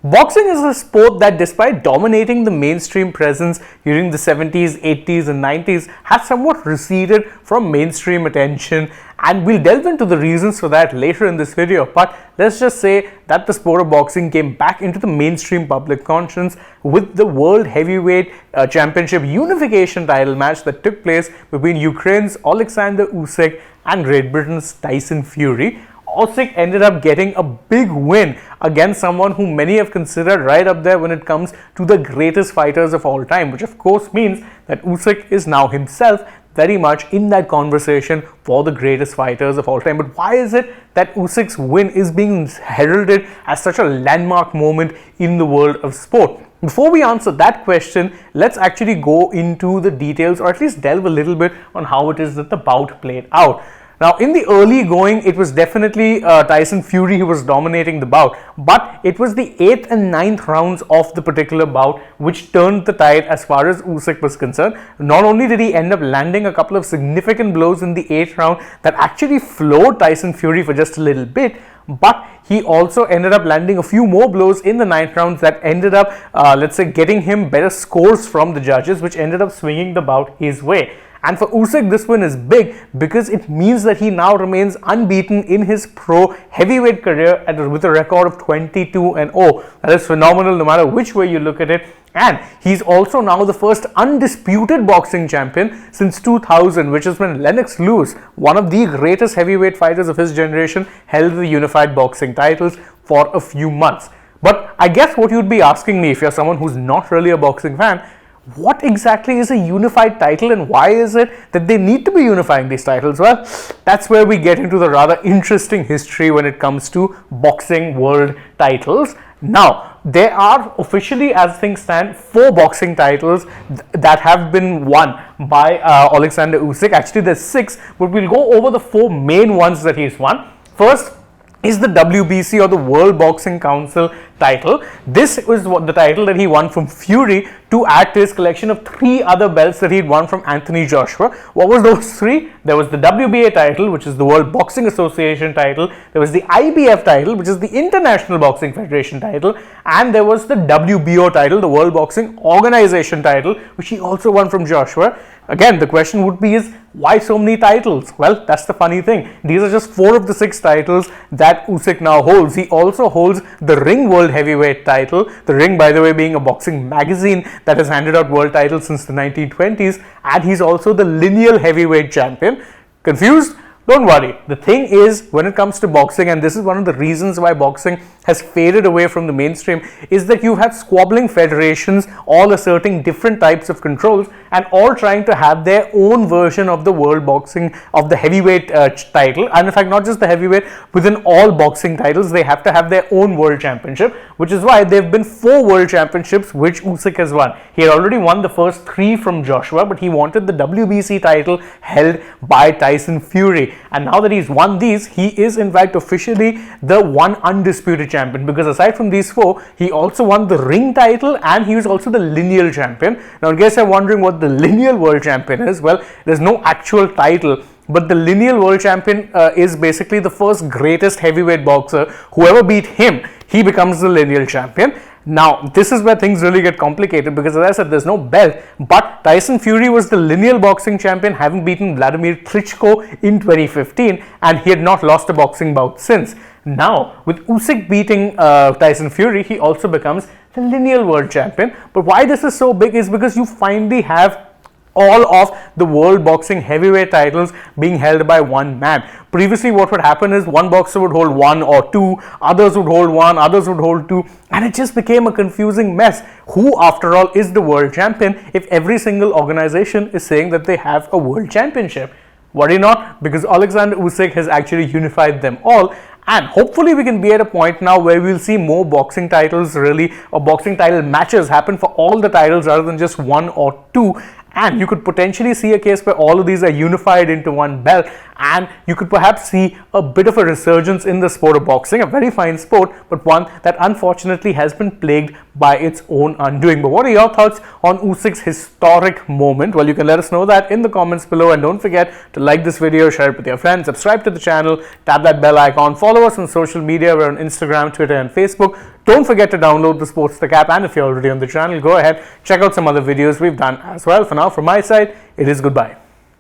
Boxing is a sport that, despite dominating the mainstream presence during the 70s, 80s and 90s, has somewhat receded from mainstream attention, and we'll delve into the reasons for that later in this video. But let's just say that the sport of boxing came back into the mainstream public conscience with the World Heavyweight Championship unification title match that took place between Ukraine's Oleksandr Usyk and Great Britain's Tyson Fury. Usyk ended up getting a big win against someone who many have considered right up there when it comes to the greatest fighters of all time, which of course means that Usyk is now himself very much in that conversation for the greatest fighters of all time. But why is it that Usyk's win is being heralded as such a landmark moment in the world of sport? Before we answer that question, let's actually go into the details, or at least delve a little bit on how it is that the bout played out. Now, in the early going, it was definitely Tyson Fury who was dominating the bout, but it was the 8th and 9th rounds of the particular bout which turned the tide as far as Usyk was concerned. Not only did he end up landing a couple of significant blows in the 8th round that actually floored Tyson Fury for just a little bit, but he also ended up landing a few more blows in the 9th rounds that ended up, let's say, getting him better scores from the judges, which ended up swinging the bout his way. And for Usyk, this win is big because it means that he now remains unbeaten in his pro heavyweight career with a record of 22-0. That is phenomenal no matter which way you look at it. And he's also now the first undisputed boxing champion since 2000, which is when Lennox Lewis, one of the greatest heavyweight fighters of his generation, held the unified boxing titles for a few months. But I guess what you'd be asking me, if you're someone who's not really a boxing fan, what exactly is a unified title and why is it that they need to be unifying these titles? Well, that's where we get into the rather interesting history when it comes to boxing world titles. Now, there are officially, as things stand, 4 boxing titles that have been won by Oleksandr Usyk. Actually, there's 6, but we'll go over the 4 main ones that he's won. First is the WBC, or the World Boxing Council title. This is what the title that he won from Fury to add to his collection of 3 other belts that he'd won from Anthony Joshua. What was those 3? There was the WBA title, which is the World Boxing Association title. There was the IBF title, which is the International Boxing Federation title. And there was the WBO title, the World Boxing Organization title, which he also won from Joshua. Again, the question would be is, why so many titles? Well, that's the funny thing. These are just 4 of the 6 titles that Usyk now holds. He also holds the Ring World Heavyweight title. The Ring, by the way, being a boxing magazine that has handed out world titles since the 1920s. And he's also the Lineal Heavyweight Champion. Confused? Don't worry. The thing is, when it comes to boxing, and this is one of the reasons why boxing has faded away from the mainstream, is that you have squabbling federations all asserting different types of controls and all trying to have their own version of the world boxing, of the heavyweight title. And in fact, not just the heavyweight, within all boxing titles, they have to have their own world championship, which is why there have been 4 world championships which Usyk has won. He had already won the first 3 from Joshua, but he wanted the WBC title held by Tyson Fury. And now that he's won these, he is in fact officially the one undisputed champion, because aside from these 4, he also won the Ring title and he was also the Lineal champion. Now, in case you're wondering what the Lineal world champion is, well, there's no actual title, but the Lineal world champion is basically the first greatest heavyweight boxer. Whoever beat him, he becomes the Lineal champion. Now, this is where things really get complicated because, as I said, there's no belt, but Tyson Fury was the lineal boxing champion, having beaten Vladimir Klitschko in 2015, and he had not lost a boxing bout since. Now, with Usyk beating Tyson Fury, he also becomes the lineal world champion. But why this is so big is because you finally have all of the world boxing heavyweight titles being held by one man. Previously, what would happen is one boxer would hold 1 or 2, others would hold 1, others would hold 2, and it just became a confusing mess. Who, after all, is the world champion if every single organization is saying that they have a world championship? Worry not, because Oleksandr Usyk has actually unified them all. And hopefully we can be at a point now where we'll see more boxing titles really, or boxing title matches happen for all the titles rather than just 1 or 2. And you could potentially see a case where all of these are unified into one belt. and you could perhaps see a bit of a resurgence in the sport of boxing, a very fine sport, but one that unfortunately has been plagued by its own undoing. But what are your thoughts on Usyk's historic moment? Well, you can let us know that in the comments below, and don't forget to like this video, share it with your friends, subscribe to the channel, tap that bell icon, follow us on social media. We're on Instagram, Twitter and Facebook. Don't forget to download the SportsTak app, and if you're already on the channel, go ahead, check out some other videos we've done as well. For now, from my side, it is goodbye.